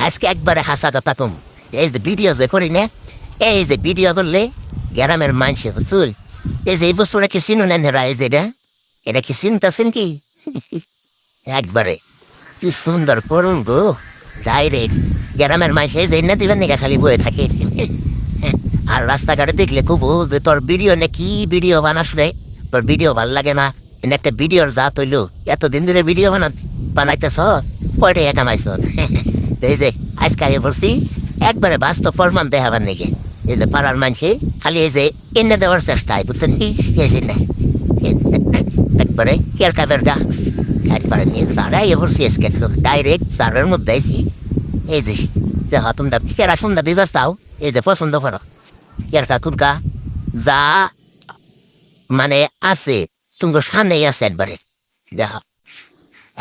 আজকে একবারে হাসা কথা কম। এই যে ভিডিও যে করি না, এই যে ভিডিও করলে গ্রামের মানুষে বুঝুল, এই যে এই বস্তুটা কি চিনো না নেরা, এই যে এটা কি চিনতেছেন কি? একবারে কি সুন্দর করুন গো, ডাইরেক্ট গ্রামের মানুষে যে না দিবেন নাকি খালি বয়ে থাকে। আর রাস্তাঘাটে দেখলে খুব যে তোর ভিডিও না কি ভিডিও বানাস রে, তোর ভিডিও ভাল লাগে না, একটা ভিডিওর যা তৈল এতদিন ধরে ভিডিও বানাইতেছ, কয়টা কামাইছ? এই যে আজকে আগে বলছি একবারে বাস্তব প্রমাণ দেখাবার নাকি, এই যে পাড়ার মানুষে খালি এই যে এনে দেওয়ার চেষ্টায় বুঝছেন কি, একবারে কেরকা বেরকা একবারে নিয়ে দাঁড়াই বলছি আজকে ডাইরেক্ট সারের মধ্যে আইসি। এই যে তোমরা কেরা সুন্দর দিবস চাও, এই যে পছন্দ করো কেরকা কুরকা যা মানে আছে তুমি সামনেই আছে একবারে দেখো,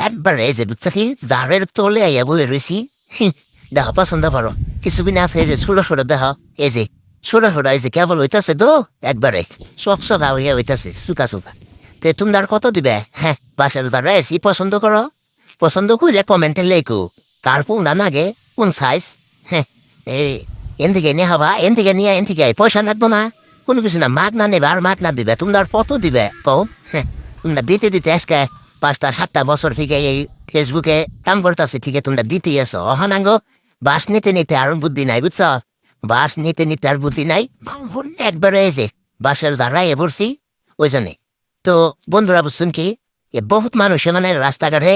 একবারে এই যে বুঝছি জারের তোলে আইয়া বলে রয়েছি। দেখো পছন্দ করো, কিছু বিনা আছে এই যে ছোটো ছোটো দেখো, এই যে ছোটো ছোটো এই যে কেবল হইতেছে তো একবারে চক চকা হইয়া হইতেছে চুকা চুকা। তে তোমরা কত দিবে? হ্যাঁ বাসার যারা এসি পছন্দ করো, পছন্দ করলে কমেন্টে লেখো কার কোনটা নাগে কোন সাইজ। হ্যাঁ এই এন থেকে নিয়ে হবা, এন থেকে নিয়ে এন থেকে পয়সা লাগবো না, কোনো কিছু না, মাগ না নেবে আর মাগ না দিবে, তোমরা কত দিবে কও? হ্যাঁ তোমরা দিতে দিতে আজকে 5-7 বছর থেকে এই ফেসবুকে কাম করতেছে, ঠিক আছে তোমরা দিতেই আছো, অহনাঙ্গ বাস নিতে নিতে আর বুদ্ধি নাই বুঝছ, বাস নিতে নিতে আর বুদ্ধি নাই, একবারে এসে বাসের যারাই এ পড়ছি ওই জন্যে। তো বন্ধুরা বুঝছেন কি, বহুত মানুষে মানে রাস্তাঘাটে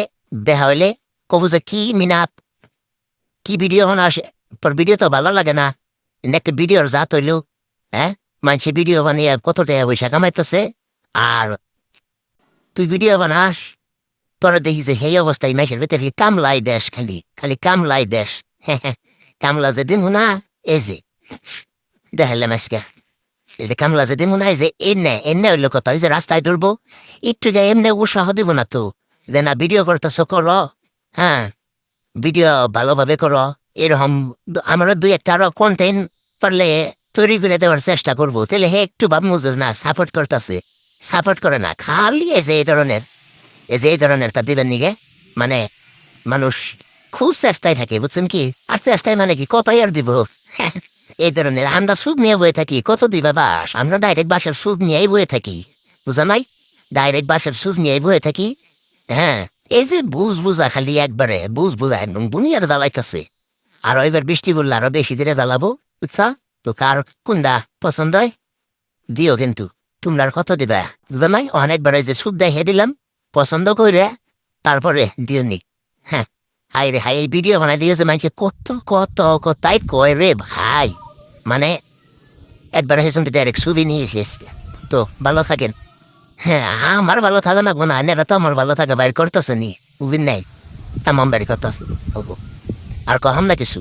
দেখা হইলে কবু যে কি মিনাপ কি ভিডিও হন আসে, তোর ভিডিও তো ভালো লাগে না, একটা ভিডিওর জাত হইল, হ্যাঁ মানুষে ভিডিও বানিয়ে কত টাকা পয়সা কামাইতেছে, আর তুই ভিডিও বানাস তোরা দেখি যে সেই অবস্থায় মাইসের ভেতরে কামলাই দেশ, খালি খালি কামলাই দেশ। হ্যাঁ কামলা যে দিন না এই যে দেখালাম আজকে, এই যে কামলা যে দিন না এই যে এনে এনে হইলো কথা, ওই যে রাস্তায় ধরবো একটু গায়ে এমনি উৎসাহ দিব না তো, যে না ভিডিও করতেছ করো, হ্যাঁ ভিডিও ভালোভাবে করো, এরকম আমরা 2-1 আরো কন্টেন্ট পারলে তৈরি করে দেওয়ার চেষ্টা করবো, তাহলে হে একটু ভাববো যে না সাপোর্ট করতেছে, সাপোর্ট করে না খালি এই যে এই ধরনের তা দিবেন নিগে, মানে মানুষ খুব চেষ্টায় থাকে বুঝছেন কি, আর চেষ্টায় মানে কি কতই আর দিব। এই ধরনের আমরা সুখ নিয়ে বয়ে থাকি, কত দিবা বাস, আমরা ডাইরেক্ট বাসার সুখ নিয়েই বয়ে থাকি, বুঝা নাই, ডাইরেক্ট বাসার সুখ নিয়েই বয়ে থাকি। হ্যাঁ এই যে বুঝা খালি একবারে বুঝা একদম দুনিয়ার জ্বালাইতেছে, আর এবার বৃষ্টি বললে আরো বেশি দিনে জ্বালাবো বুঝছা। তো কার কোনটা পছন্দ হয় দিও, কিন্তু তোমরা কত দিবা বুঝা নাই, অনেকবার যে সুখ দেখে দিলাম পছন্দ করে তারপরে দিও নি। হ্যাঁ হাই রে হাই, এই ভিডিও বানাই দিয়েছে মানুষে কত কত তাই কয় রে ভাই, মানে একবার হেসে ডাইরেক্ট ছবি নিয়ে এসেছে। তো ভালো থাকেন। হ্যাঁ আমার ভালো থাকে না গোনা, এরা তো আমার ভালো থাকে বাইর করতেছে নি, বুঝিন নাই, তাম বাড়ি কথা আর কহাম না কিছু।